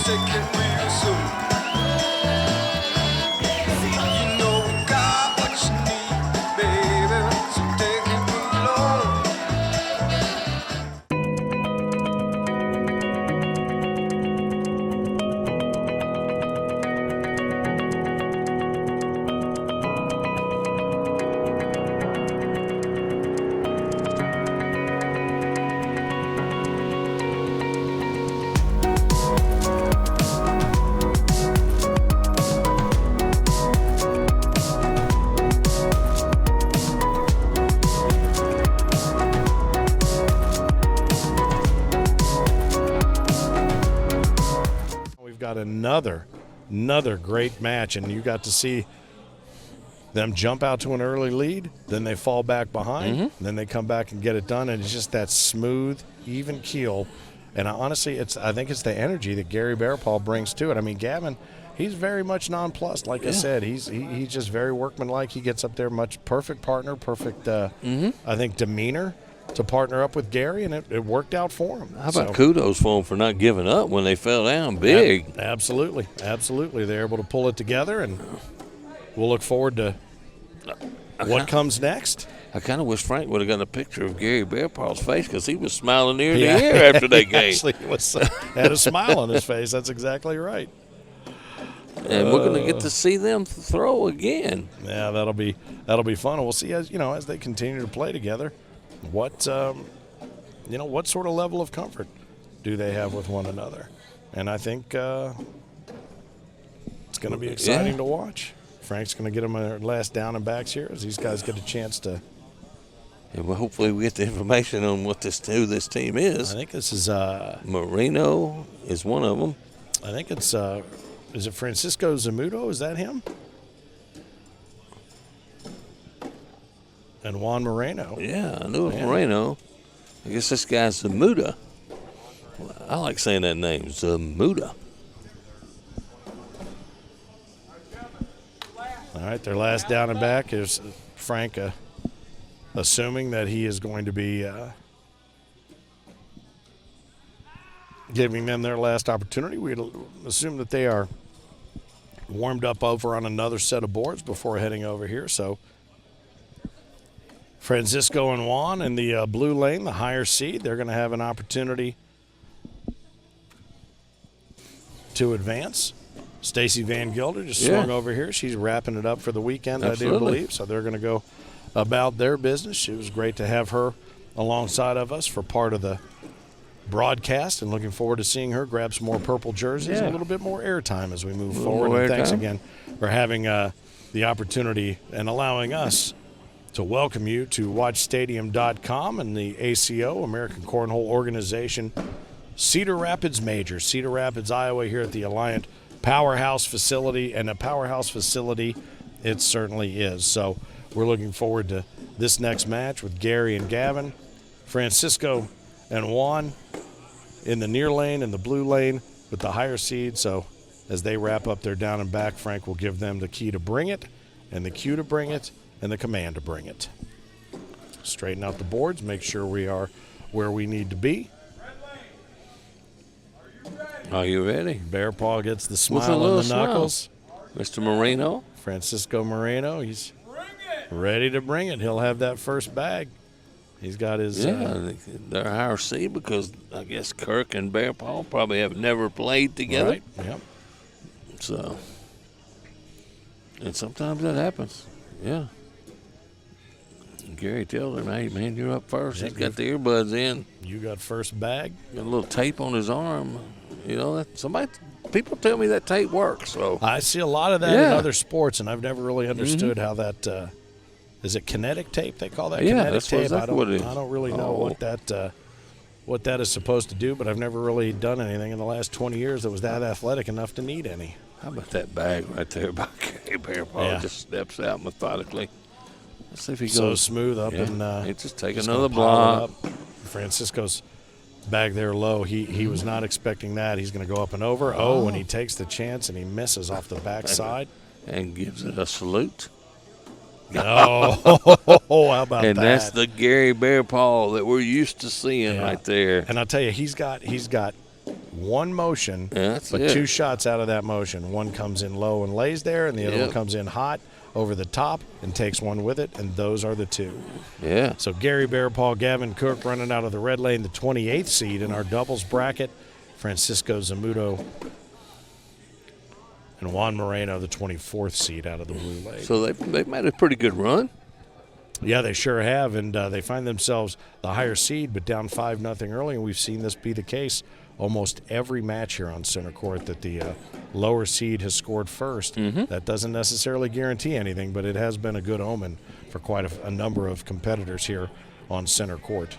take it real soon. You know we got what you need, baby, so take it along. We've got another great match, and you got to see them jump out to an early lead, then they fall back behind, then they come back and get it done, and it's just that smooth, even keel. And honestly, I think it's the energy that Gary Bearpaw brings to it. I mean, Gavin, he's very much nonplussed. Like I said, he's just very workmanlike. He gets up there, much perfect partner, perfect, I think, demeanor to partner up with Gary, and it worked out for him. How about kudos for them for not giving up when they fell down big? Absolutely. They're able to pull it together, and we'll look forward to what comes next. I kind of wish Frank would have got a picture of Gary Bearpaw's face because he was smiling ear to ear after that game. Actually, had a smile on his face. That's exactly right. And we're going to get to see them throw again. Yeah, that'll be fun. And we'll see as they continue to play together, what sort of level of comfort do they have with one another? And I think it's going to be exciting to watch. Frank's going to get them their last down and backs here as these guys get a chance to. And well, hopefully we get the information on who this team is. I think this is Moreno is one of them. I think it's is it Francisco Zamudio? Is that him? And Juan Moreno. Yeah, I knew it was Moreno. I guess this guy's Zamudio. I like saying that name, Zamudio. All right, their last down and back is Frank assuming that he is going to be giving them their last opportunity. We'd assume that they are warmed up over on another set of boards before heading over here. So Francisco and Juan in the blue lane, the higher seed, they're going to have an opportunity to advance. Stacy Van Gilder just swung over here. She's wrapping it up for the weekend, I do believe. So they're going to go about their business. It was great to have her alongside of us for part of the broadcast, and looking forward to seeing her grab some more purple jerseys and a little bit more airtime as we move forward. And thanks again for having the opportunity and allowing us to welcome you to WatchStadium.com and the ACO, American Cornhole Organization, Cedar Rapids Major, Cedar Rapids, Iowa, here at the Alliant Powerhouse facility, and a powerhouse facility it certainly is. So we're looking forward to this next match with Gary and Gavin, Francisco and Juan in the near lane and the blue lane with the higher seed. So as they wrap up their down and back, Frank will give them the key to bring it, and the cue to bring it, and the command to bring it. Straighten out the boards, make sure we are where we need to be. Are you ready? Bearpaw gets the smile on the knuckles. Mr. Moreno. Francisco Moreno, he's ready to bring it. He'll have that first bag. He's got his. They're higher seed because I guess Kirk and Bearpaw probably have never played together. Right, yep. So, and sometimes that happens. Yeah. Gary tells him, hey, man, you're up first. He's got the earbuds in. You got first bag. Got a little tape on his arm. You know, people tell me that tape works. So I see a lot of that in other sports, and I've never really understood how that is it kinetic tape they call that? Kinetic tape. Exactly what it is. I don't really know what that is supposed to do, but I've never really done anything in the last 20 years that was that athletic enough to need any. How about that bag right there by Gary Bearpaw? Just steps out methodically. Let's see if he goes. So smooth up and it's just take another block. Francisco's bag there low. He was not expecting that. He's going to go up and over. Oh, and he takes the chance and he misses off the backside. And gives it a salute. Oh, how about that? And that's the Gary Bearpaw that we're used to seeing right there. And I'll tell you, he's got one motion, That's but it. 2 shots out of that motion. One comes in low and lays there, and the other one comes in hot over the top and takes one with it, and those are the 2. Yeah. So Gary Bearpaw, Gavin Kirk running out of the red lane, the 28th seed in our doubles bracket. Francisco Zamudio and Juan Moreno, the 24th seed out of the blue lane. So they've made a pretty good run. Yeah, they sure have, and they find themselves the higher seed, but down 5-0 early, and we've seen this be the case almost every match here on center court, that the lower seed has scored first. That doesn't necessarily guarantee anything, but it has been a good omen for quite a number of competitors here on center court.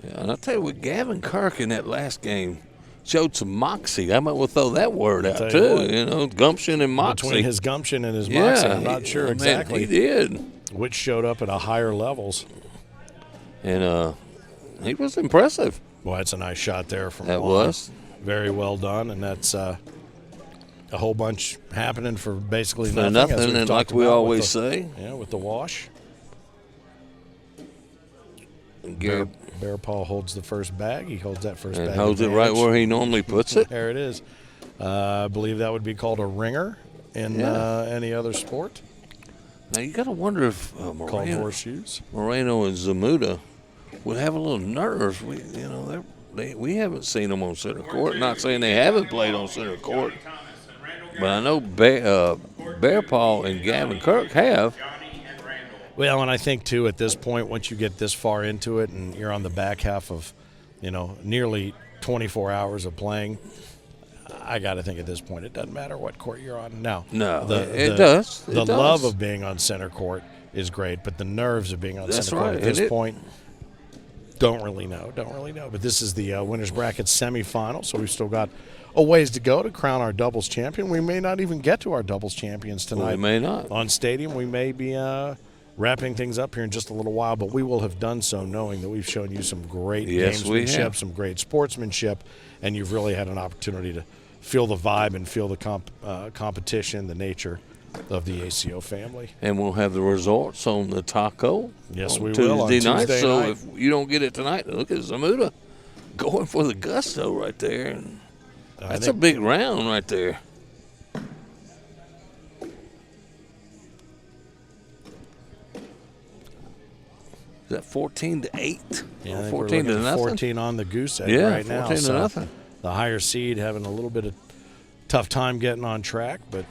Yeah, and I'll tell you what, Gavin Kirk in that last game showed some moxie. I might well throw that word out too. You know, gumption and moxie. Between his gumption and his moxie, I'm not sure exactly he did. which showed up at a higher levels. And he was impressive. Boy, that's a nice shot there from That Juan. was. Very well done, and that's a whole bunch happening for basically For nothing. as nothing, we've and talked like we about always with say. Yeah, with the wash. Gary, Bearpaw holds the first bag. He holds that first and bag. holds it right advantage. where he normally puts it. There it is. I believe that would be called a ringer in any other sport. Now you got to wonder if Called Moreno and Zamudio would have a little nerves. We haven't seen them on center court. Not saying they haven't played on center court, but I know Bearpaw and Gavin Kirk have. Well, and I think, too, at this point, once you get this far into it and you're on the back half of, nearly 24 hours of playing, I got to think at this point it doesn't matter what court you're on. Now, it does. The love of being on center court is great, but the nerves of being on center court at this point, don't really know. But this is the winner's bracket semifinal, so we've still got a ways to go to crown our doubles champion. We may not even get to our doubles champions tonight. We may not. On Stadium, we may be wrapping things up here in just a little while, but we will have done so knowing that we've shown you some great gamesmanship, some great sportsmanship, and you've really had an opportunity to feel the vibe and feel the competition, the nature of the ACO family. And we'll have the results on the taco. Yes, we Tuesday will on night. Tuesday so night. if you don't get it tonight, look at Zamudio going for the gusto right there. And that's a big round right there. Is that 14-8? Yeah, or 14 to nothing? 14 on the goose egg right now. 14 to nothing. The higher seed having a little bit of tough time getting on track, but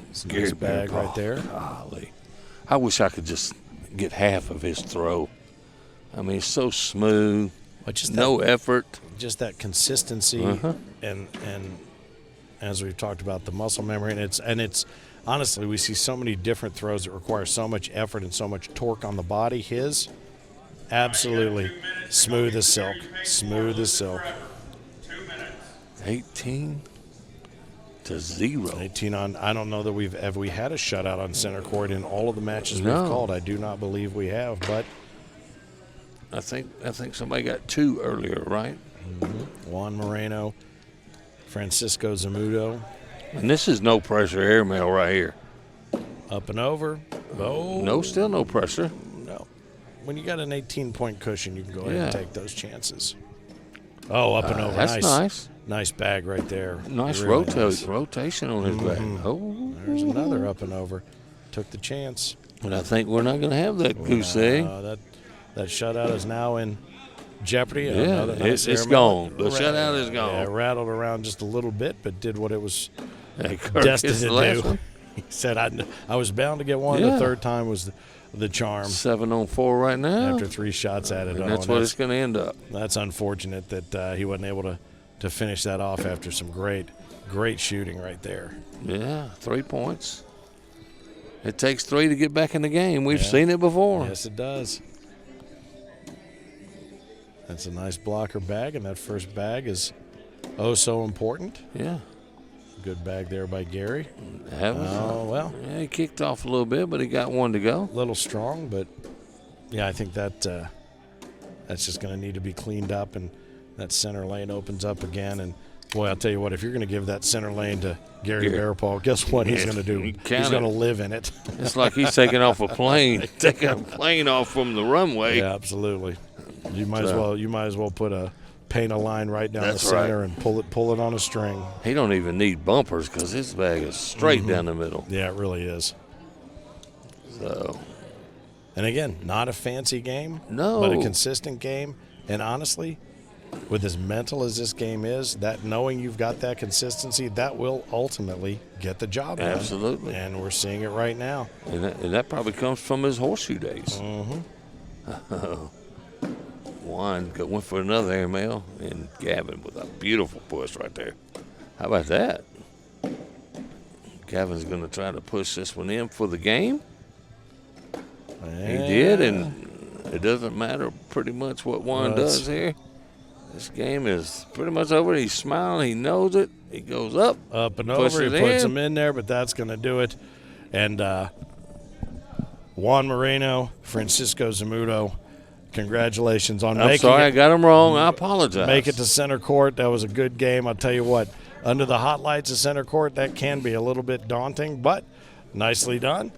it's a nice bag right there. Golly. I wish I could just get half of his throw. I mean, it's so smooth, no effort. Just that consistency and as we've talked about, the muscle memory, and it's honestly, we see so many different throws that require so much effort and so much torque on the body. His, absolutely smooth as silk. 18-0. 18 on. I don't know that we had a shutout on center court in all of the matches we've called. I do not believe we have, but I think somebody got 2 earlier, right? Juan Moreno, Francisco Zamudio. And this is no pressure airmail right here. Up and over. Oh. No, still no pressure. No. When you got an 18-point cushion, you can go ahead and take those chances. Oh, up and over. That's nice. Nice bag right there. Nice really rotation on his back. Oh. There's another up and over. Took the chance. But I think we're not going to have that goose egg. That shutout is now in jeopardy. Yeah, nice it's gone. The shutout is gone. Yeah, rattled around just a little bit, but did what it was Kirk destined to do. One. He said, I was bound to get one. The third time was the charm. 7 on 4 right now. After 3 shots at it. And that's what it's going to end up. That's unfortunate that he wasn't able to finish that off after some great shooting right there. Yeah, 3 points. It takes 3 to get back in the game. We've seen it before. Yes, it does. That's a nice blocker bag, and that first bag is so important. Yeah. Good bag there by Gary. Yeah, he kicked off a little bit, but he got one to go. A little strong, but yeah, I think that's just going to need to be cleaned up, and that center lane opens up again, and Boy, I'll tell you what, if you're going to give that center lane to Gary Bearpaw, guess what he's going to do? He's going to live in it. It's like he's taking off a plane, taking a plane off from the runway. Yeah, absolutely. You might as well paint a line right down the center and pull it on a string. He don't even need bumpers because his bag is straight down the middle. Yeah, it really is. So, and again, not a fancy game, no, but a consistent game. And honestly, with as mental as this game is, that knowing you've got that consistency, that will ultimately get the job done. Absolutely. And we're seeing it right now. And that probably comes from his horseshoe days. Juan went for another airmail, and Gavin with a beautiful push right there. How about that? Gavin's going to try to push this one in for the game. Yeah. He did, and it doesn't matter pretty much what Juan does here. This game is pretty much over. He's smiling. He knows it. He goes up and over. He puts him in there, but that's going to do it. And Juan Moreno, Francisco Zamudio, congratulations on making it. I'm sorry, I got him wrong. I apologize. Make it to center court. That was a good game. I'll tell you what, under the hot lights of center court, that can be a little bit daunting, but nicely done.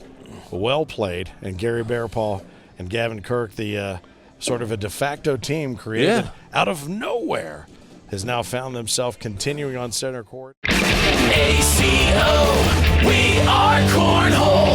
Well played. And Gary Bearpaw and Gavin Kirk, the sort of a de facto team created out of nowhere, has now found themselves continuing on center court. ACO, we are Cornhole.